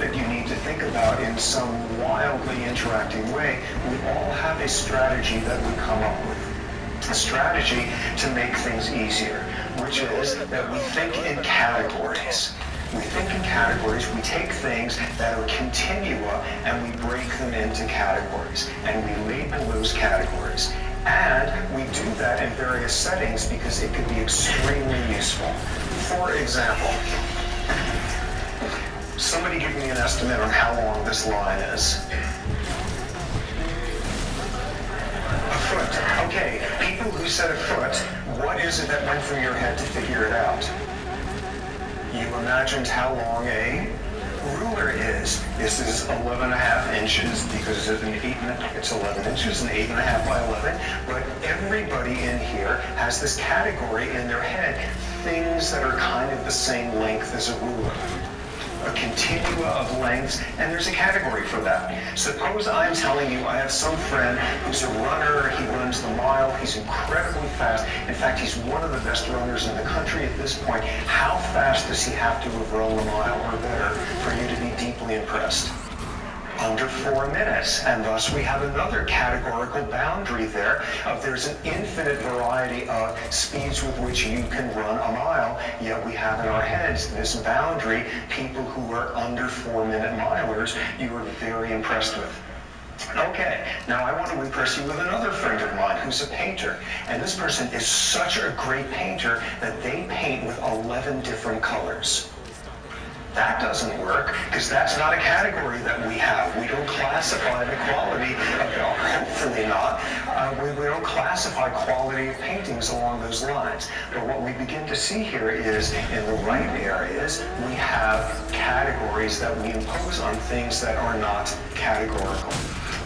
that you need to think about in some wildly interacting way, we all have a strategy that we come up with. A strategy to make things easier, which is that we think in categories. We think in categories, we take things that are continua and we break them into categories, and we label those categories. And we do that in various settings because it could be extremely useful. For example, somebody give me an estimate on how long this line is. A foot. Okay, people who said a foot, what is it that went through your head to figure it out? You imagined how long a ruler is. This is 11.5 inches because it's 11 inches and 8.5 by 11. But everybody in here has this category in their head, things that are kind of the same length as a ruler. A continua of lengths, and there's a category for that. Suppose I'm telling you I have some friend who's a runner, he runs the mile, he's incredibly fast. In fact, he's one of the best runners in the country at this point. How fast does he have to have run the mile or better for you to be deeply impressed? Under 4 minutes, and thus we have another categorical boundary there of there's an infinite variety of speeds with which you can run a mile, yet we have in our heads this boundary, people who are under 4-minute milers, you are very impressed with. Okay, now I want to impress you with another friend of mine who's a painter, and this person is such a great painter that they paint with 11 different colors. That doesn't work, because that's not a category that we have. We don't classify the quality of, hopefully not, we don't classify quality of paintings along those lines. But what we begin to see here is, in the right areas, we have categories that we impose on things that are not categorical.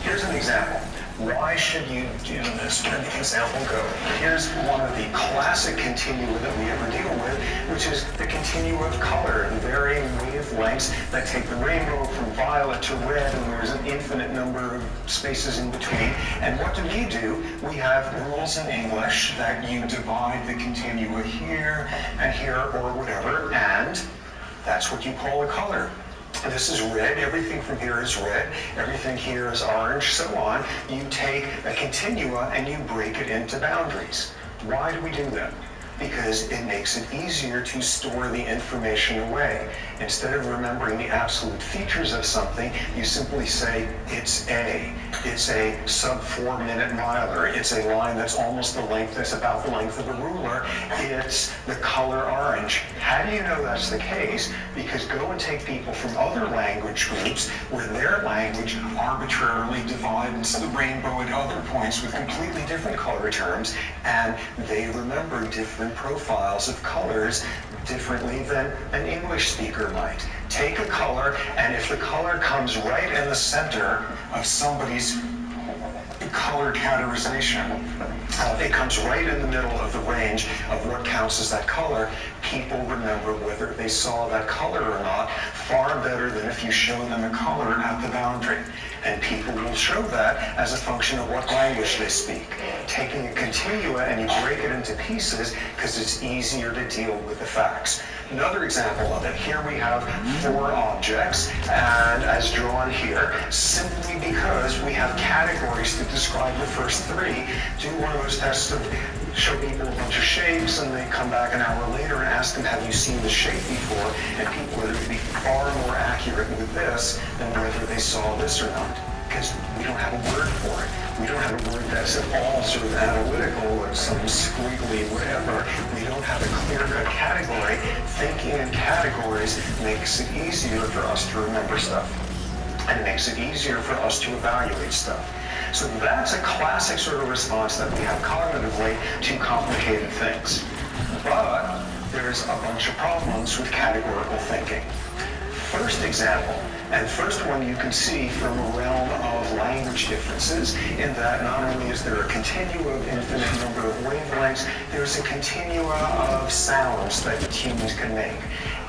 Here's an example. Why should you do this? Where did the example go? Here's one of the classic continua that we ever deal with, which is the continua of color and varying wavelengths that take the rainbow from violet to red, and there's an infinite number of spaces in between. And what do? We have rules in English that you divide the continua here and here or whatever, and that's what you call a color. This is red, everything from here is red, everything here is orange, so on. You take a continua and you break it into boundaries. Why do we do that? Because it makes it easier to store the information away. Instead of remembering the absolute features of something, you simply say, it's a sub 4-minute miler. It's a line that's almost the length, that's about the length of a ruler. It's the color orange. How do you know that's the case? Because go and take people from other language groups where their language arbitrarily divides the rainbow at other points with completely different color terms, and they remember different profiles of colors differently than an English speaker might. Take a color, and if the color comes right in the center of somebody's color categorization, it comes right in the middle of the range of what counts as that color, people remember whether they saw that color or not far better than if you show them a color at the boundary. And people will show that as a function of what language they speak. Taking a continua and you break it into pieces because it's easier to deal with the facts. Another example of it, here we have 4 objects, and as drawn here, simply because we have categories to describe the first 3, do one of those tests of show people a bunch of shapes, and they come back an hour later and ask them, have you seen the shape before? And people are going to be far more accurate with this than whether they saw this or not, because we don't have a word for it. We don't have a word that's at all sort of analytical or some squiggly whatever. We don't have a clear-cut category. Thinking in categories makes it easier for us to remember stuff, and it makes it easier for us to evaluate stuff. So that's a classic sort of response that we have cognitively to complicated things. But there's a bunch of problems with categorical thinking. First example, and first one you can see from a realm of language differences, in that not only is there a continua of infinite number of wavelengths, there's a continua of sounds that humans can make.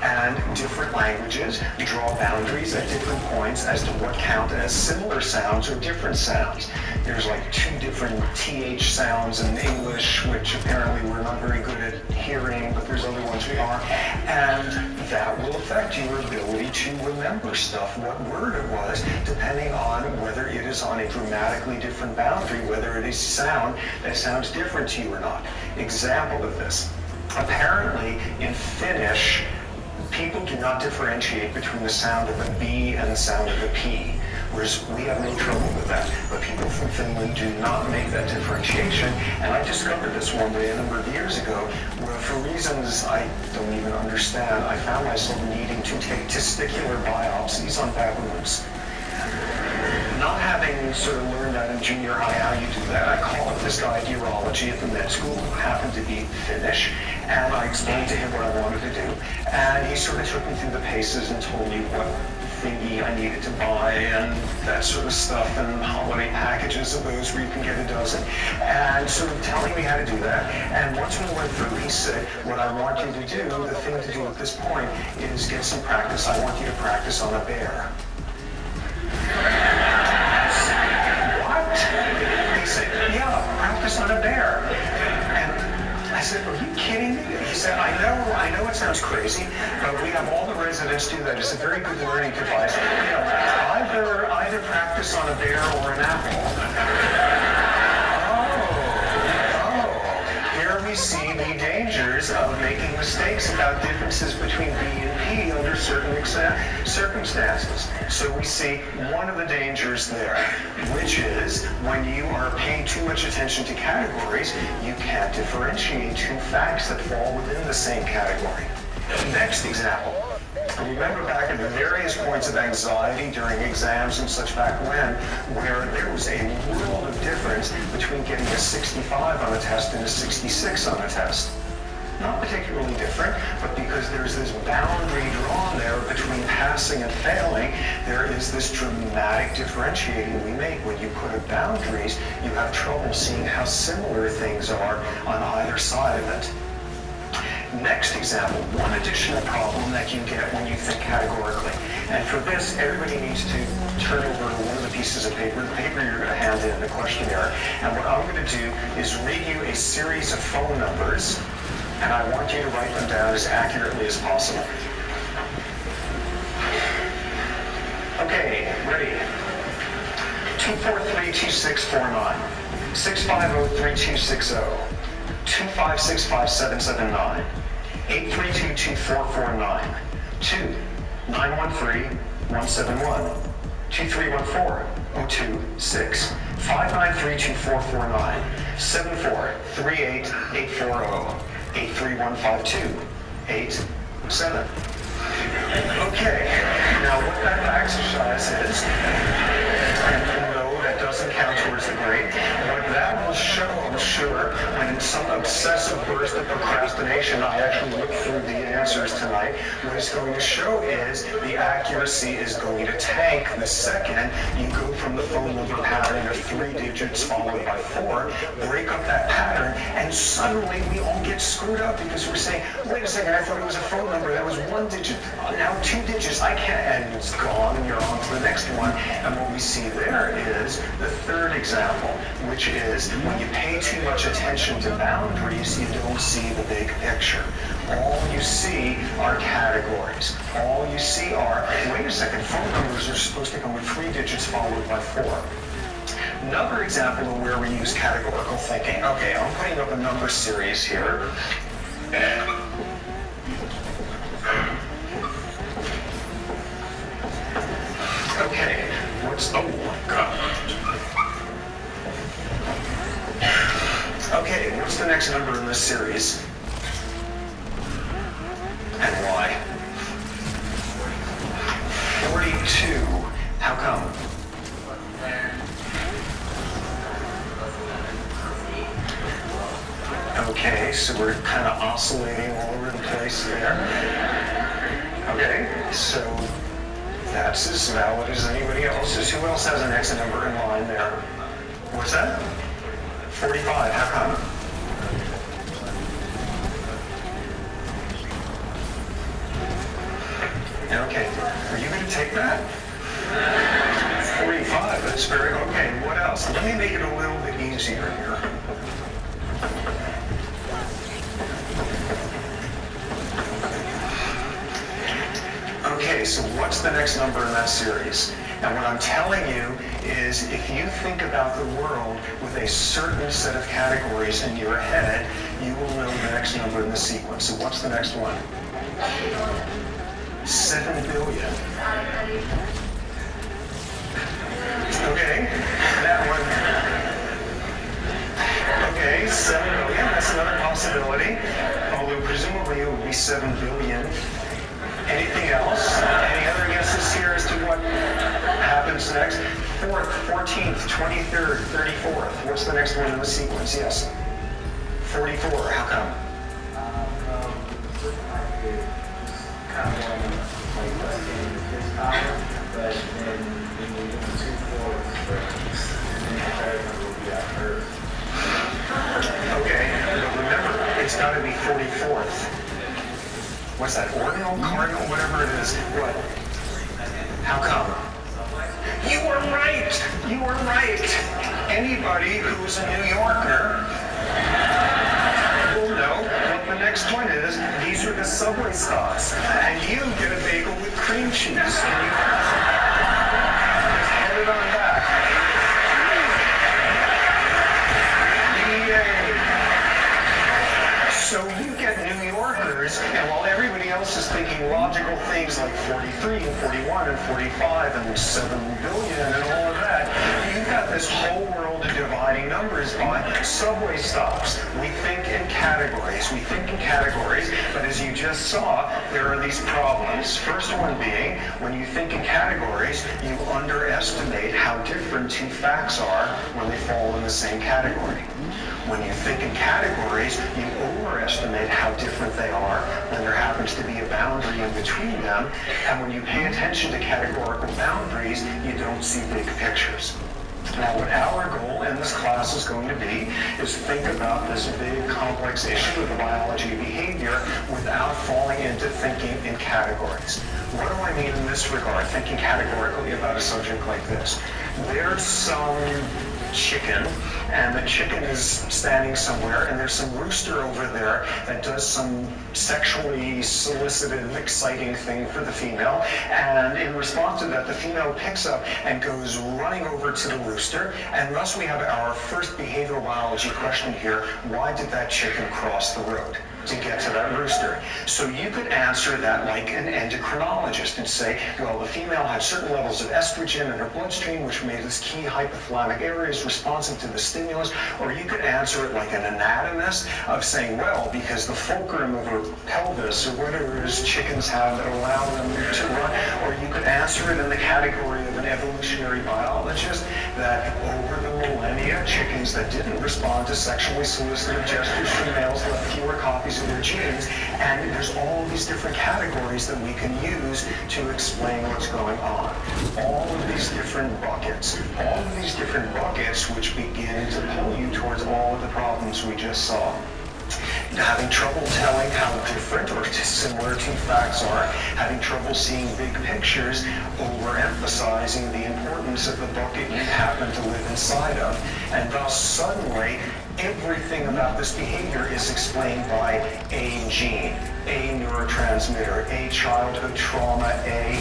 And different languages draw boundaries at different points as to what count as similar sounds or different sounds. There's like 2 different TH sounds in English, which apparently we're not very good at hearing, but there's other ones we are. And that will affect your ability to remember stuff, what word it was, depending on whether it is on a dramatically different boundary, whether it is sound that sounds different to you or not. Example of this. Apparently, in Finnish, people do not differentiate between the sound of a B and the sound of a P, whereas we have no trouble with that. But people from Finland do not make that differentiation, and I discovered this one day a number of years ago, where for reasons I don't even understand, I found myself needing to take testicular biopsies on baboons. Not having sort of learned out in junior high how you do that, I called up this guy at urology at the med school who happened to be Finnish, and I explained to him what I wanted to do, and he sort of took me through the paces and told me what thingy I needed to buy and that sort of stuff, and holiday packages of those where you can get a dozen, and sort of telling me how to do that. And once we went through, he said, what I want you to do, the thing to do at this point, is get some practice. I want you to practice on a bear. What? He said, yeah, practice on a bear. And I said, are you kidding me? He said, I know it sounds crazy, but we have all the residents do that. It's a very good learning device. You know, either practice on a bear or an apple. Here we see the dangers of making mistakes about differences between B and P under certain circumstances. So we see one of the dangers there, which is when you are paying too much attention to categories, you can't differentiate 2 facts that fall within the same category. Next example. Remember back at the various points of anxiety during exams and such back when, where there was a world of difference between getting a 65 on a test and a 66 on a test. Not particularly different, but because there's this boundary drawn there between passing and failing, there is this dramatic differentiating we make. When you put up boundaries, you have trouble seeing how similar things are on either side of it. Next example, one additional problem that you get when you think categorically. And for this, everybody needs to turn over one of the pieces of paper, the paper you're going to hand in the questionnaire. And what I'm going to do is read you a series of phone numbers, and I want you to write them down as accurately as possible. Okay, ready? 243-2649, 650-3260, 2565779, 832-2449, 2-913-171, 2314-026, 593-2449, 74-38840, 83152, 87. Okay, now what that exercise is, and no, that doesn't count towards the grade. What that will show, I'm sure, when in some obsessive burst of procrastination, I actually look through the answers tonight, what it's going to show is the accuracy is going to tank the second you go from the phone number pattern of 3 digits followed by 4, break up that pattern, and suddenly we all get screwed up because we're saying, wait a second, I thought it was a phone number that was 1 digit. Now 2 digits, I can't, and it's gone, and you're on to the next one. And what we see there is the third example, which is when you pay too much attention to boundaries, you don't see the big picture. All you see are categories. All you see are, wait a second, phone numbers are supposed to come with 3 digits followed by 4. Another example of where we use categorical thinking. Okay, I'm putting up a number series here. Okay, oh my God. Okay, what's the next number in this series? And why? 42. How come? Okay, so we're kind of oscillating all over the place there. Okay, so that's as valid as anybody else's. Who else has an exit number in line there? What's that? 45. How come? Okay, are you going to take that? 45, that's very, okay, what else? Let me make it a little bit easier here. Okay, so what's the next number in that series? And what I'm telling you is if you think about the world with a certain set of categories in your head, you will know the next number in the sequence. So what's the next one? 7 billion. Okay, that one. Okay, 7 billion, that's another possibility. Although presumably it would be 7 billion. Anything else? Any other guesses here as to what happens next? 4th, 14th, 23rd, 34th. What's the next one in the sequence? Yes. 44. How come? But then when we do 2 fourths, and the third one will be our third. Okay, but remember, it's got to be 44th. What's that, ordinal, cardinal, whatever it is? What? How come? You were right! You were right! Anybody who's a New Yorker will know what the next one is. These are the subway stops. And you get a bagel with cream cheese. And you just head it on back. Yay! So you get New Yorkers, and while everybody else is thinking logical things like 43 and 41 and 45 and 7 billion and all of that, you've got this whole world of dividing numbers by subway stops. We think in categories. We think in categories, but as you just saw, there are these problems. First one being, when you think in categories, you underestimate how different two facts are when they fall in the same category. When you think in categories, you overestimate how different they are when there happens to be a boundary in between them. And when you pay attention to categorical boundaries, you don't see big pictures. Now, what our goal in this class is going to be is think about this big, complex issue of the biology of behavior without falling into thinking in categories. What do I mean in this regard, thinking categorically about a subject like this? There's some chicken, and the chicken is standing somewhere, and there's some rooster over there that does some sexually solicited, exciting thing for the female, and in response to that, the female picks up and goes running over to the rooster, and thus we have our first behavioral biology question here: why did that chicken cross the road to get to that rooster? So you could answer that like an endocrinologist and say, well, the female had certain levels of estrogen in her bloodstream, which made this key hypothalamic areas responsive to the stimulus. Or you could answer it like an anatomist of saying, well, because the fulcrum of her pelvis or whatever it is chickens have that allow them to run. Or you could answer it in the category of an evolutionary biologist that over the millennia, chickens that didn't respond to sexually solicited gestures from males left fewer copies of their genes, and there's all these different categories that we can use to explain what's going on. All of these different buckets which begin to pull you towards all of the problems we just saw. Having trouble telling how different or similar two facts are, having trouble seeing big pictures, overemphasizing the importance of the bucket you happen to live inside of, and thus suddenly everything about this behavior is explained by a gene, a neurotransmitter, a childhood trauma, a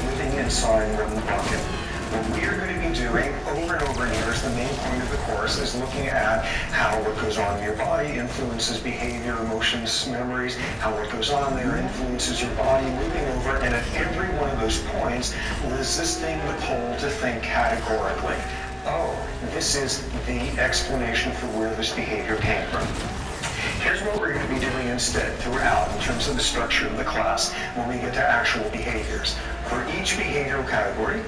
living inside one bucket. What we are going to be doing over and over here is the main point of the course is looking at how what goes on in your body influences behavior, emotions, memories, how what goes on there influences your body, moving over, and at every one of those points, resisting the pull to think categorically. Oh, this is the explanation for where this behavior came from. Here's what we're going to be doing instead throughout in terms of the structure of the class when we get to actual behaviors. For each behavioral category,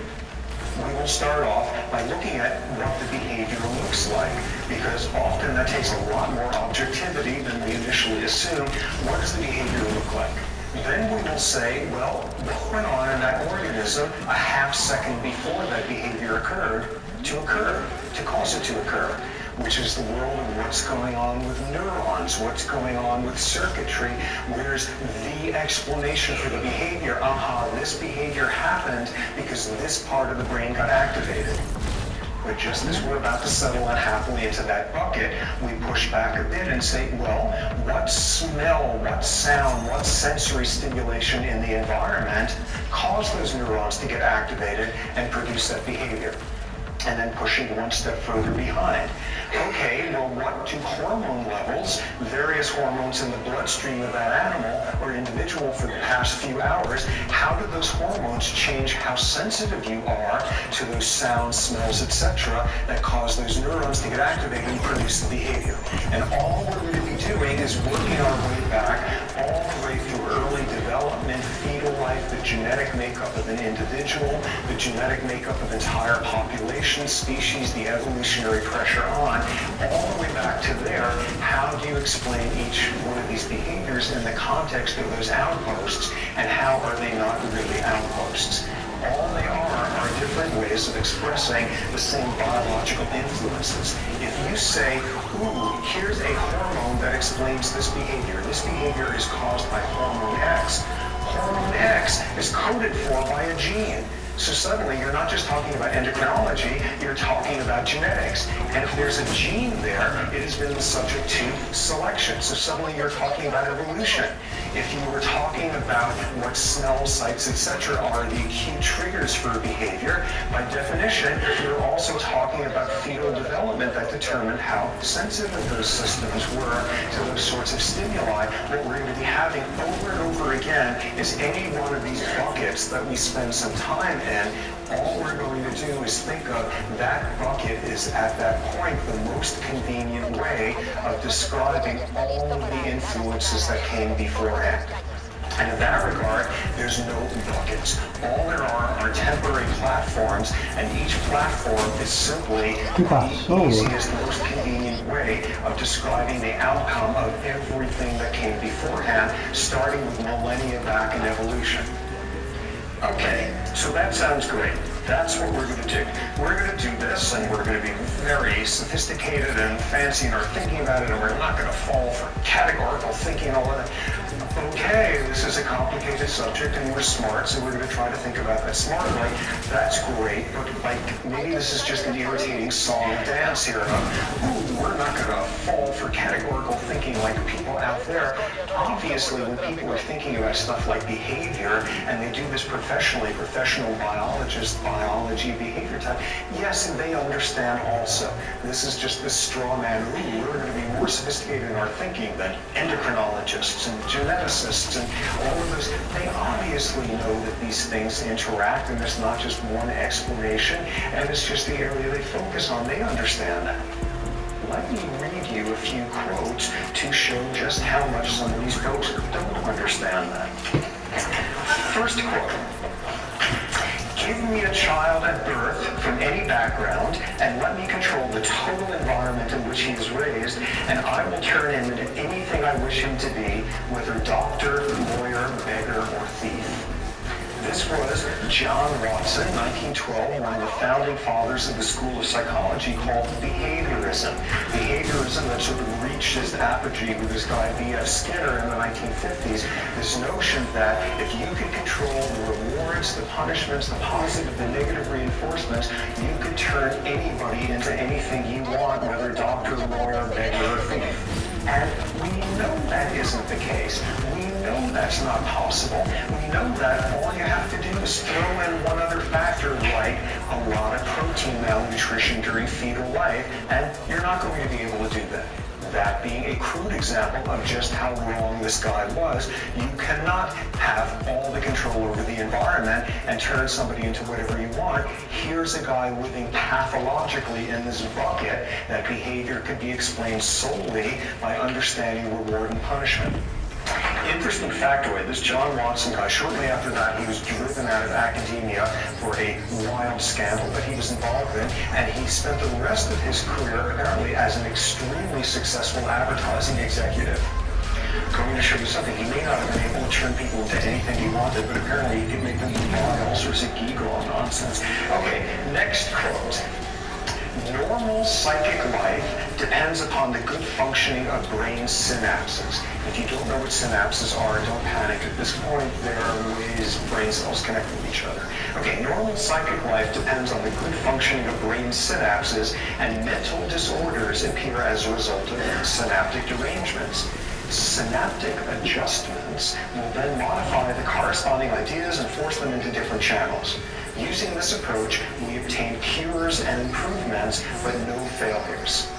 we will start off by looking at what the behavior looks like, because often that takes a lot more objectivity than we initially assume. What does the behavior look like? Then we will say, well, what went on in that organism a half second before that behavior occurred to cause it to occur? which is the world of what's going on with neurons, what's going on with circuitry. Where's the explanation for the behavior? Aha, this behavior happened because this part of the brain got activated. But just as we're about to settle unhappily into that bucket, we push back a bit and say, well, what smell, what sound, what sensory stimulation in the environment caused those neurons to get activated and produce that behavior? And then pushing one step further behind. Okay, well, what do hormone levels, various hormones in the bloodstream of that animal or individual for the past few hours, how do those hormones change how sensitive you are to those sounds, smells, etc. that cause those neurons to get activated and produce the behavior? And all we're going to be doing is working our way back all the way through early development, fetal life, the genetic makeup of an individual, the genetic makeup of entire populations, species, the evolutionary pressure on, all the way back to there. How do you explain each one of these behaviors in the context of those outposts, and how are they not really outposts? All they are different ways of expressing the same biological influences. If you say, ooh, here's a hormone that explains this behavior. This behavior is caused by hormone X. Hormone X is coded for by a gene. So suddenly you're not just talking about endocrinology, you're talking about genetics. And if there's a gene there, it has been subject to selection. So suddenly you're talking about evolution. If you were talking about what smells, sights, etc. are the acute triggers for behavior, by definition, you're also talking about fetal development that determined how sensitive those systems were to those sorts of stimuli. What we're going to be having over and over again is any one of these buckets that we spend some time in. All we're going to do is think of that bucket is at that point the most convenient way of describing all of the influences that came beforehand. And in that regard, there's no buckets. All there are temporary platforms, and each platform is simply the easiest, most convenient way of describing the outcome of everything that came beforehand, starting with millennia back in evolution. Okay, so that sounds great. That's what we're going to do. We're going to do this, and we're going to be very sophisticated and fancy in our thinking about it, and we're not going to fall for categorical thinking and all that. Okay, this is a complicated subject, and we're smart, so we're going to try to think about that smartly. That's great, but maybe this is just an irritating song and dance here of, ooh, we're not going to fall for categorical thinking like people out there. Obviously, when people are thinking about stuff like behavior, and they do this professionally, professional biologists, biology, behavior type, yes, they understand also. This is just the straw man, ooh, we're going to be more sophisticated in our thinking than endocrinologists and geneticists and all of those. They obviously know that these things interact, and there's not just one explanation, and it's just the area they focus on. They understand that. Let me read you a few quotes to show just how much some of these folks don't understand that. First quote. Give me a child at birth from any background and let me control the total environment in which he is raised, and I will turn him into anything I wish him to be, whether doctor, lawyer, beggar, or thief. This was John Watson, 1912, one of the founding fathers of the school of psychology called behaviorism. Behaviorism that sort of reached its apogee with this guy B.F. Skinner in the 1950s. This notion that if you could control the rewards, the punishments, the positive, the negative reinforcements, you could turn anybody into anything you want, whether doctor, lawyer, beggar, or thief. And we know that isn't the case. We know that's not possible. We know that all you have to do is throw in one other factor like a lot of protein malnutrition during fetal life, and you're not going to be able to do that. That being a crude example of just how wrong this guy was, you cannot have all the control over the environment and turn somebody into whatever you want. Here's a guy living pathologically in this bucket that behavior could be explained solely by understanding reward and punishment. Interesting factoid, this John Watson guy, shortly after that, he was driven out of academia for a wild scandal that he was involved in, and he spent the rest of his career apparently as an extremely successful advertising executive. Going to show you something, he may not have been able to turn people into anything he wanted, but apparently he could make them buy all sorts of geek-girl nonsense. Okay, next quote. Normal psychic life depends upon the good functioning of brain synapses. If you don't know what synapses are, don't panic. At this point, there are ways brain cells connect with each other. Okay, normal psychic life depends on the good functioning of brain synapses, and mental disorders appear as a result of synaptic derangements. Synaptic adjustments will then modify the corresponding ideas and force them into different channels. Using this approach, we obtain cures and improvements, but no failures.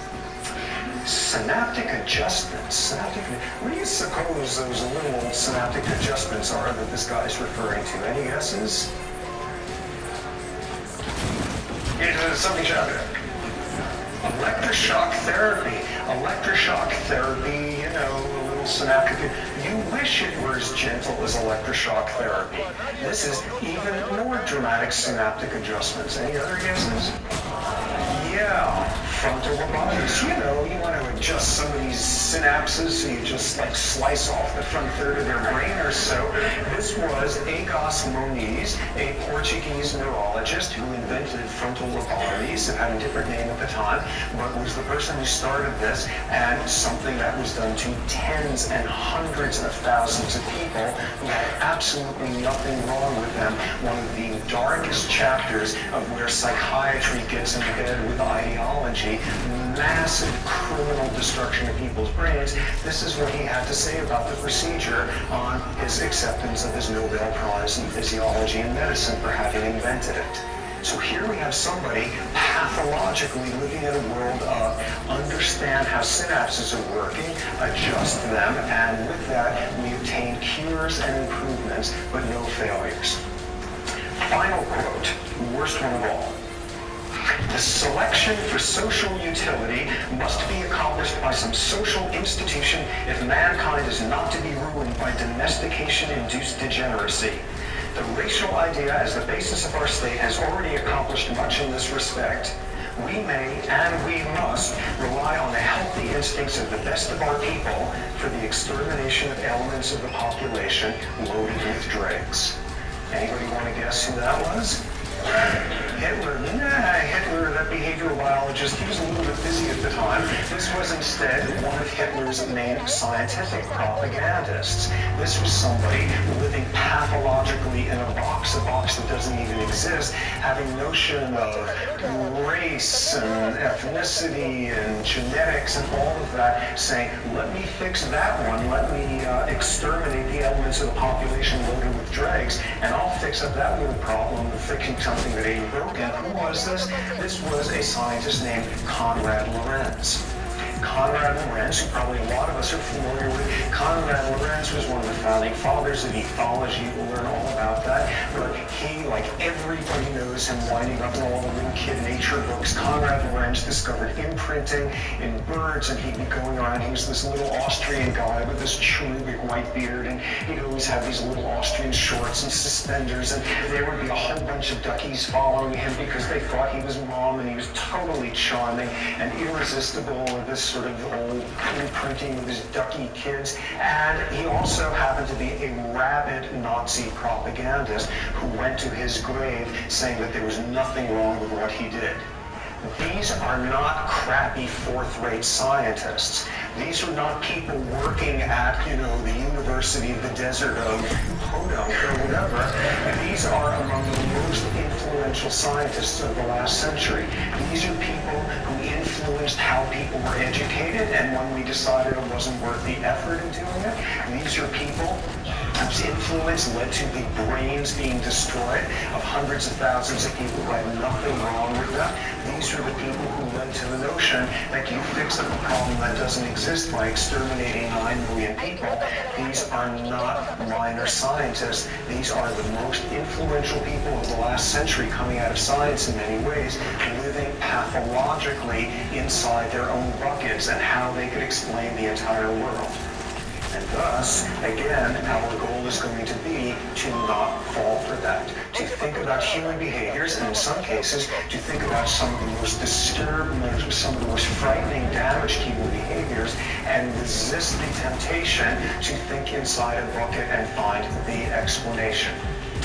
Synaptic adjustments. What do you suppose those little synaptic adjustments are that this guy is referring to? Any guesses? Something shouted at me. Electroshock therapy. Electroshock therapy, you know, a little synaptic. You wish it were as gentle as electroshock therapy. This is even more dramatic synaptic adjustments. Any other guesses? Yeah, frontal lobotomies. You know, you want to adjust some of these synapses so you just like slice off the front third of their brain or so. This was Agos Moniz, a Portuguese neurologist who invented frontal lobotomies. It had a different name at the time, but was the person who started this, and something that was done to tens and hundreds of thousands of people who had absolutely nothing wrong with them. One of the darkest chapters of where psychiatry gets into bed with ideology, massive criminal destruction of people's brains. This is what he had to say about the procedure on his acceptance of his Nobel Prize in Physiology and Medicine for having invented it. So here we have somebody pathologically living in a world of understand how synapses are working, adjust them, and with that we obtain cures and improvements, but no failures. Final quote, worst one of all. The selection for social utility must be accomplished by some social institution if mankind is not to be ruined by domestication-induced degeneracy. The racial idea as the basis of our state has already accomplished much in this respect. We may and we must rely on the healthy instincts of the best of our people for the extermination of elements of the population loaded with dregs. Anybody want to guess who that was? Hitler. Hitler, that behavioral biologist, he was a little bit busy at the time. This was instead one of Hitler's main scientific propagandists. This was somebody living pathologically in a box that doesn't even exist, having notion of race and ethnicity and genetics and all of that, saying, let me fix that one, let me exterminate the elements of the population loaded with dregs, and I'll fix up that little problem of fixing something that ain't broken. Who was this? This was a scientist named Konrad Lorenz. Konrad Lorenz, who probably a lot of us are familiar with. Konrad Lorenz was one of the founding fathers of ethology. We'll learn all about that. But he, like everybody knows him, winding up in all the little kid nature books, Konrad Lorenz discovered imprinting in birds, and he'd be going around. He was this little Austrian guy with this cherubic white beard, and he'd always have these little Austrian shorts and suspenders, and there would be a whole bunch of duckies following him because they thought he was mom, and he was totally charming and irresistible with this sort of old imprinting with his ducky kids. And he also happened to be a rabid Nazi propagandist who went to his grave saying that there was nothing wrong with what he did. These are not crappy fourth-rate scientists. These are not people working at, the University of the Desert of Podunk or whatever. These are among the most influential scientists of the last century. These are people who influenced how people were educated, and when we decided it wasn't worth the effort in doing it, these are people whose influence led to the brains being destroyed of hundreds of thousands of people who had nothing wrong with them. These are the people who led to the notion that you fix a problem that doesn't exist by exterminating 9 million people. These are not minor scientists. These are the most influential people of the last century coming out of science in many ways, living pathologically inside their own buckets and how they could explain the entire world. And thus, again, our goal is going to be to not fall for that, to think about human behaviors, and in some cases, to think about some of the most disturbing, some of the most frightening, damaged human behaviors, and resist the temptation to think inside a bucket and find the explanation.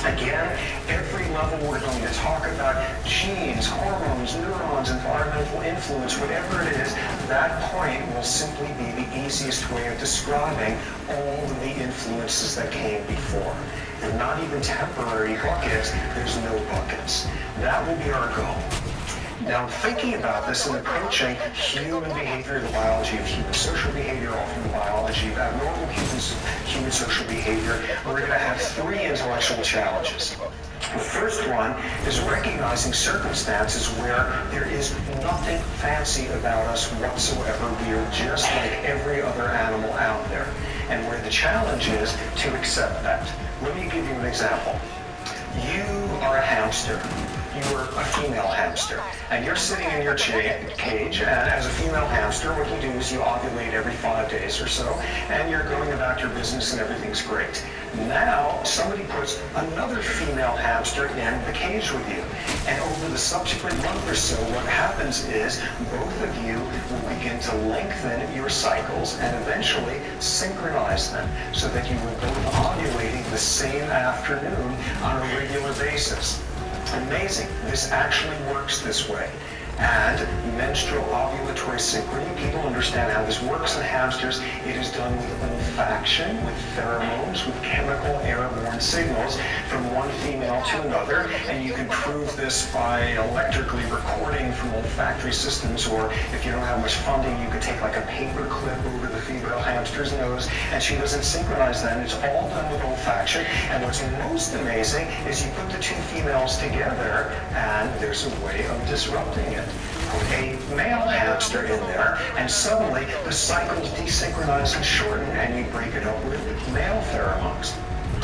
Again, every level we're going to talk about genes, hormones, neurons, environmental influence, whatever it is, that point will simply be the easiest way of describing all of the influences that came before. They're not even temporary buckets, there's no buckets. That will be our goal. Now, thinking about this and approaching human behavior, the biology of human social behavior, often the biology of abnormal human social behavior, we're going to have three intellectual challenges. The first one is recognizing circumstances where there is nothing fancy about us whatsoever. We are just like every other animal out there. And where the challenge is to accept that. Let me give you an example. You are a hamster. You are a female hamster, and you're sitting in your cage, and as a female hamster, what you do is you ovulate every 5 days or so, and you're going about your business and everything's great. Now, somebody puts another female hamster in the cage with you, and over the subsequent month or so, what happens is both of you will begin to lengthen your cycles and eventually synchronize them so that you will both ovulating the same afternoon on a regular basis. Amazing. This actually works this way. And menstrual ovulatory synchrony, people understand how this works in hamsters. It is done with olfaction, with pheromones, with chemical airborne signals from one female to another. And you can prove this by electrically recording from olfactory systems, or if you don't have much funding, you could take like a paper clip over the female hamster's nose, and she doesn't synchronize then. It's all done with olfaction. And what's most amazing is you put the two females together, and there's a way of disrupting it. Put a male hamster in there, and suddenly the cycles desynchronize and shorten, and you break it up with male pheromones.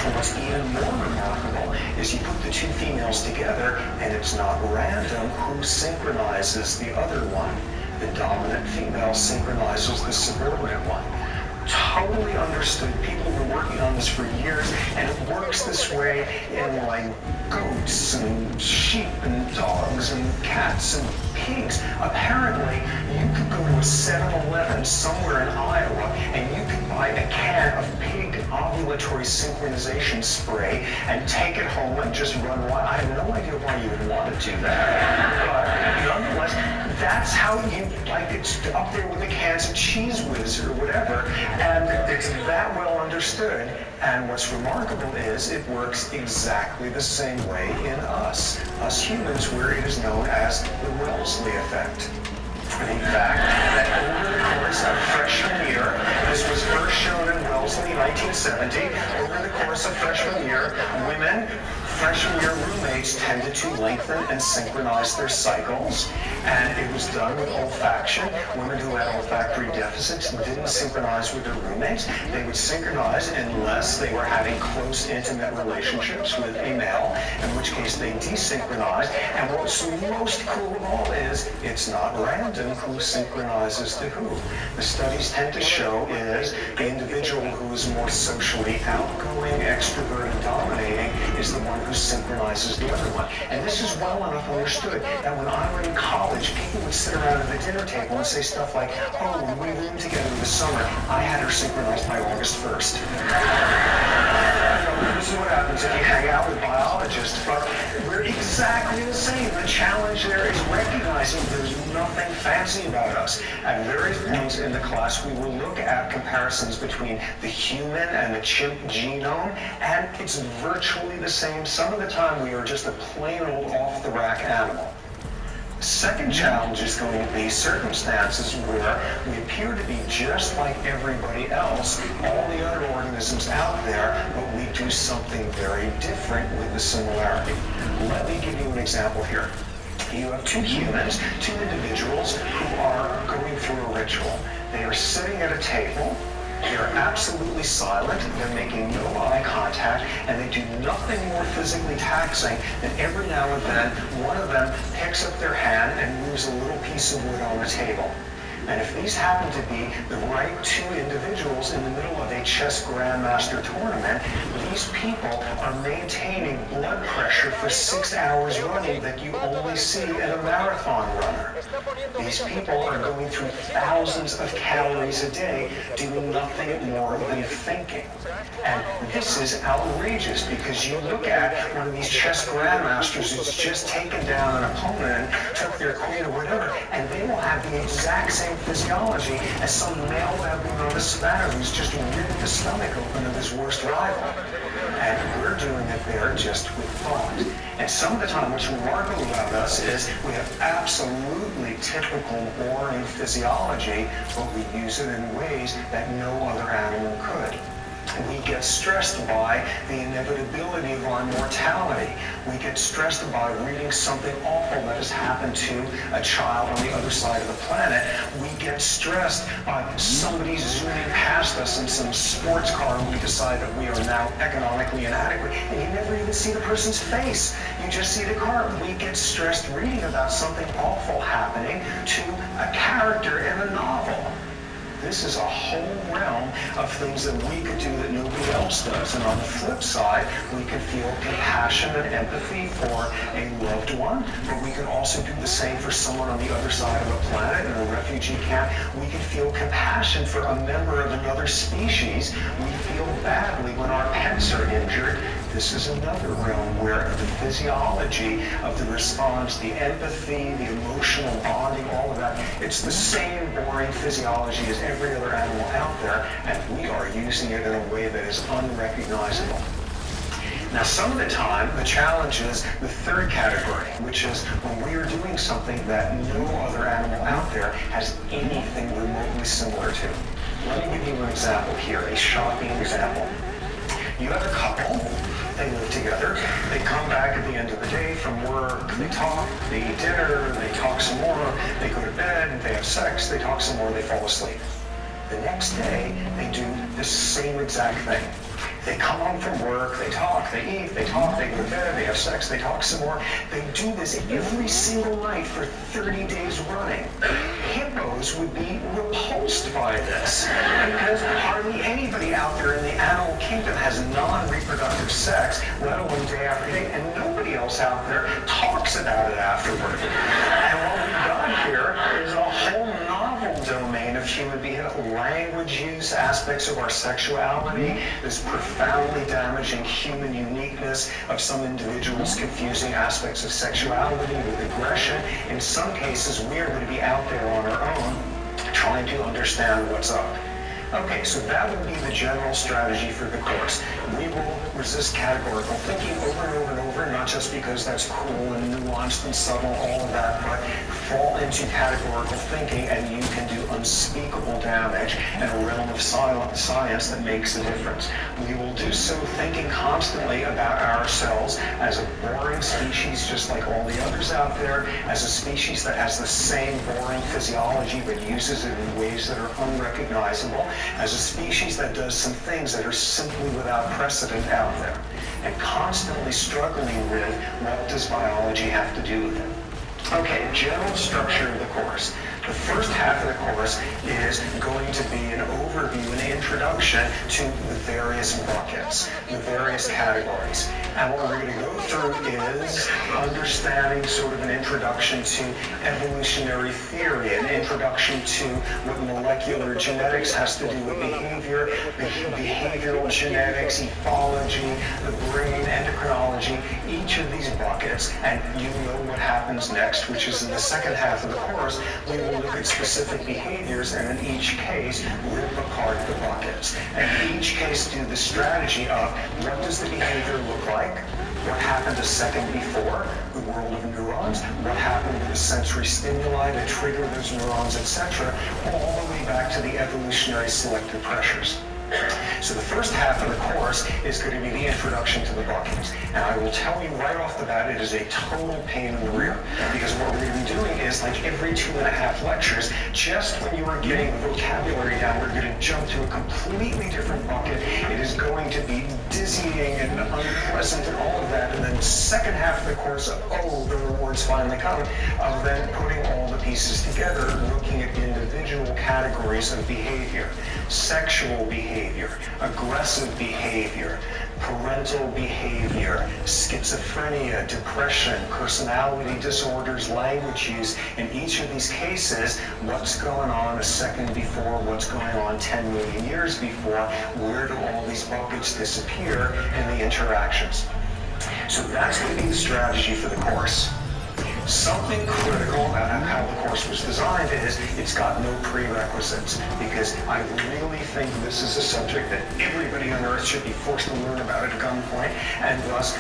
And what's even more remarkable is you put the two females together, and it's not random who synchronizes the other one. The dominant female synchronizes the subordinate one. Totally understood. People have been working on this for years, and it works this way in like goats and sheep and dogs and cats and pigs. Apparently, you could go to a 7-Eleven somewhere in Iowa, and you could buy a can of pig ovulatory synchronization spray and take it home and just run wild. I have no idea why you would want to do that, but nonetheless, that's how you, like, it's up there with the cans of Cheese Whiz or whatever, and it's that well understood. And what's remarkable is it works exactly the same way in us humans, where it is known as the Wellesley effect. In fact, that over the course of freshman year, this was first shown in Wellesley, 1970, over the course of freshman year, women, freshman year roommates tended to lengthen and synchronize their cycles, and it was done with olfaction. Women who had olfactory deficits didn't synchronize with their roommates. They would synchronize unless they were having close, intimate relationships with a male, in which case they desynchronized. And what's most cool of all is it's not random who synchronizes to who. The studies tend to show is the individual who is more socially outgoing, extroverted, dominating is the one who synchronizes the other one. And this is well enough understood that when I were in college, people would sit around at the dinner table and say stuff like, oh, when we roomed together in the summer, I had her synchronized by August 1st. This is what happens if you hang out with biologists, but we're exactly the same. The challenge there is recognizing there's nothing fancy about us. At various points in the class, we will look at comparisons between the human and the chimp genome, and it's virtually the same. Some of the time, we are just a plain old off-the-rack animal. Second challenge is going to be circumstances where we appear to be just like everybody else, all the other organisms out there, but we do something very different with the similarity. Let me give you an example here. You have two humans, two individuals who are going through a ritual. They are sitting at a table. They are absolutely silent, they're making no eye contact, and they do nothing more physically taxing than every now and then one of them picks up their hand and moves a little piece of wood on the table. And if these happen to be the right two individuals in the middle of a chess grandmaster tournament, these people are maintaining blood pressure for 6 hours running that you only see in a marathon runner. These people are going through thousands of calories a day doing nothing more than thinking. And this is outrageous because you look at one of these chess grandmasters who's just taken down an opponent and took their queen or whatever, and they will have the exact same physiology as some male baboon on the savannah who's just ripped the stomach open of his worst rival. And we're doing it there just with thought. And some of the time what's remarkable about us is we have absolutely typical boring physiology, but we use it in ways that no other animal could. We get stressed by the inevitability of our mortality. We get stressed by reading something awful that has happened to a child on the other side of the planet. We get stressed by somebody zooming past us in some sports car and we decide that we are now economically inadequate. And you never even see the person's face. You just see the car. We get stressed reading about something awful happening to a character in a novel. This is a whole realm of things that we could do that nobody else does. And on the flip side, we can feel compassion and empathy for a loved one, but we can also do the same for someone on the other side of the planet in a refugee camp. We can feel compassion for a member of another species. We feel badly when our pets are injured. This is another realm where the physiology of the response, the empathy, the emotional bonding, all of that, it's the same boring physiology as every other animal out there, and we are using it in a way that is unrecognizable. Now, some of the time, the challenge is the third category, which is when we are doing something that no other animal out there has anything remotely similar to. Let me give you an example here, a shocking example. You have a couple, they live together, they come back at the end of the day from work, they talk, they eat dinner, they talk some more, they go to bed, they have sex, they talk some more, they fall asleep. The next day, they do the same exact thing. They come home from work, they talk, they eat, they talk, they go to bed, they have sex, they talk some more. They do this every single night for 30 days running. Hippos would be repulsed by this because hardly anybody out there in the animal kingdom has non-reproductive sex, let alone day after day, and nobody else out there talks about it afterward. And what we've got here is a whole novel domain of human behavior, language use, aspects of our sexuality, this profoundly damaging human uniqueness of some individuals confusing aspects of sexuality with aggression. In some cases, we are going to be out there on our own trying to understand what's up. Okay, so that would be the general strategy for the course. We will resist categorical thinking over and over and over, not just because that's cool and nuanced and subtle, all of that, but fall into categorical thinking and you can do unspeakable damage in a realm of science that makes a difference. We will do so thinking constantly about ourselves as a boring species just like all the others out there, as a species that has the same boring physiology but uses it in ways that are unrecognizable, as a species that does some things that are simply without precedent out there, and constantly struggling with what does biology have to do with it. Okay, general structure of the course. The first half of the course is going to be an overview, an introduction to the various buckets, the various categories. And what we're going to go through is understanding sort of an introduction to evolutionary theory, an introduction to what molecular genetics has to do with behavior, behavioral genetics, ethology, the brain, endocrinology, each of these buckets. And you know what happens next, which is in the second half of the course, we will look at specific behaviors and in each case rip apart the buckets. And each case do the strategy of what does the behavior look like, what happened a second before, the world of neurons, what happened with the sensory stimuli that trigger those neurons, etc., all the way back to the evolutionary selective pressures. So the first half of the course is going to be the introduction to the buckets. And I will tell you right off the bat, it is a total pain in the rear. Because what we're going to be doing is, like every 2.5 lectures, just when you are getting the vocabulary down, we're going to jump to a completely different bucket. It is going to be dizzying and unpleasant and all of that. And then the second half of the course, oh, there are more words finally come, of then putting all the pieces together, looking at individual categories of behavior. Sexual behavior, aggressive behavior, parental behavior, schizophrenia, depression, personality disorders, language use. In each of these cases, what's going on a second before, what's going on 10 million years before, where do all these buckets disappear in the interactions? So that's going to be the strategy for the course. Something critical about how the course was designed is it's got no prerequisites, because I really think this is a subject that everybody on earth should be forced to learn about at gunpoint, and thus,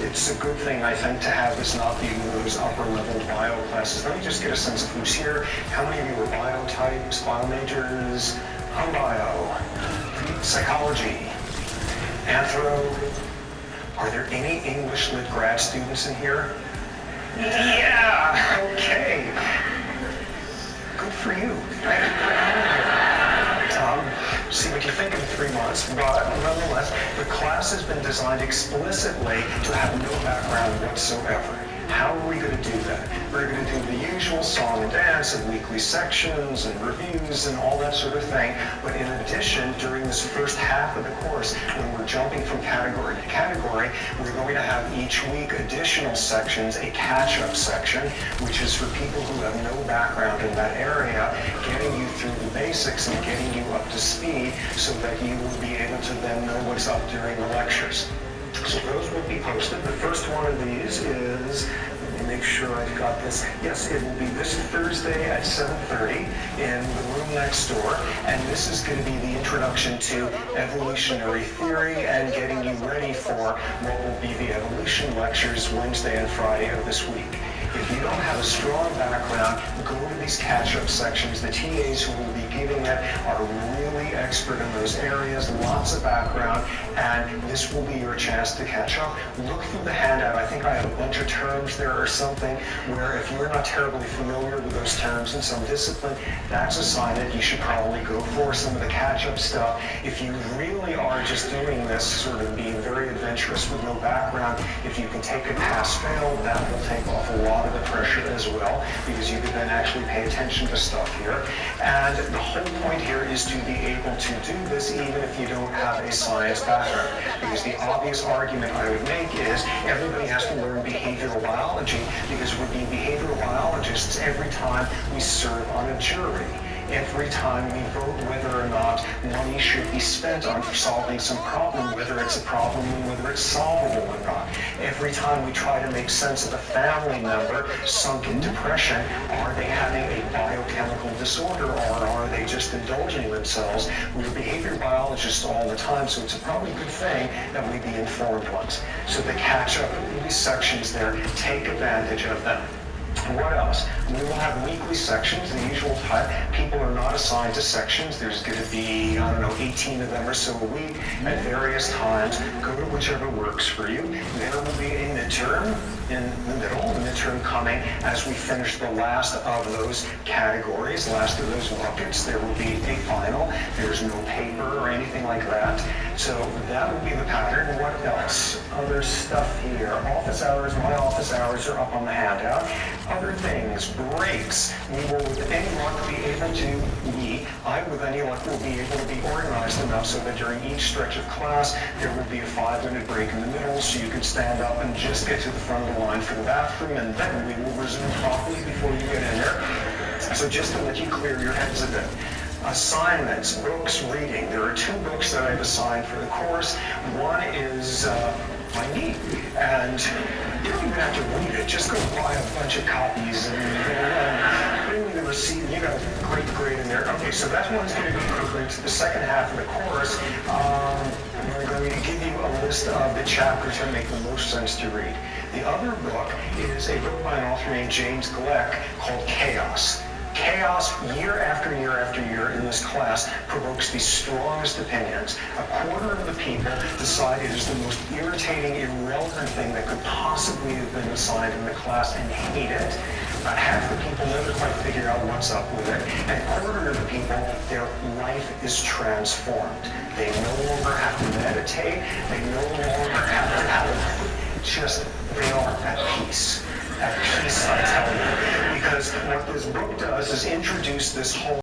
it's a good thing, I think, to have this not be one of those upper-level bio classes. Let me just get a sense of who's here. How many of you are bio types, bio majors, home bio, psychology, anthro? Are there any English lit grad students in here? Yeah, okay. Good for you. See what you think in 3 months, but nonetheless, the class has been designed explicitly to have no background whatsoever. How are we going to do that? We're going to do the usual song and dance and weekly sections and reviews and all that sort of thing. But in addition, during this first half of the course, when we're jumping from category to category, we're going to have each week additional sections, a catch-up section, which is for people who have no background in that area, getting you through the basics and getting you up to speed so that you will be able to then know what's up during the lectures. So those will be posted. The first one of these is, let me make sure I've got this. Yes, it will be this Thursday at 7:30 in the room next door. And this is going to be the introduction to evolutionary theory and getting you ready for what will be the evolution lectures Wednesday and Friday of this week. If you don't have a strong background, go to these catch-up sections. The TAs who will be giving it are really expert in those areas, lots of background, and this will be your chance to catch up. Look through the handout. I think I have a bunch of terms there or something where if you're not terribly familiar with those terms in some discipline, that's a sign that you should probably go for some of the catch-up stuff. If you really are just doing this, sort of being very adventurous with no background, if you can take a pass-fail, that will take off a lot of the pressure as well, because you can then actually pay attention to stuff here. And the whole point here is to be able to do this even if you don't have a science background. Because the obvious argument I would make is everybody has to learn behavioral biology, because we're being behavioral biologists every time we serve on a jury. Every time we vote whether or not money should be spent on solving some problem, whether it's a problem and whether it's solvable or not. Every time we try to make sense of a family member sunk in depression, are they having a biochemical disorder or are they just indulging themselves? We're behavior biologists all the time, so it's probably a good thing that we be informed ones. So the catch-up, these sections there, take advantage of them. What else? We will have weekly sections, the usual type. People are not assigned to sections. There's going to be, 18 of them or so a week at various times. Go to whichever works for you. There will be a midterm in the middle, the midterm coming as we finish the last of those categories, last of those buckets. There will be a final. There's no paper or anything like that. So that will be the pattern. What else? Other stuff here. Office hours. My office hours are up on the handout. Other things, breaks. We will, with any luck, be able to, I with any luck will be able to be organized enough so that during each stretch of class, there will be a 5-minute break in the middle so you can stand up and just get to the front of the line for the bathroom, and then we will resume properly before you get in there. So just to let you clear your heads a bit. Assignments, books, reading. There are 2 books that I've assigned for the course. One is by me, and you don't even have to read it. Just go buy a bunch of copies and bring me the receipt. You got a great grade in there. Okay, so that one's going to be equivalent to the second half of the course. I'm going to give you a list of the chapters that make the most sense to read. The other book is a book by an author named James Gleick called Chaos. Chaos, year after year after year in this class, provokes the strongest opinions. A quarter of the people decide it is the most irritating, irrelevant thing that could possibly have been assigned in the class and hate it. About half the people never quite figure out what's up with it. And a quarter of the people, their life is transformed. They no longer have to meditate. They no longer have to just, they are at peace I tell you. Because what this book does is introduce this whole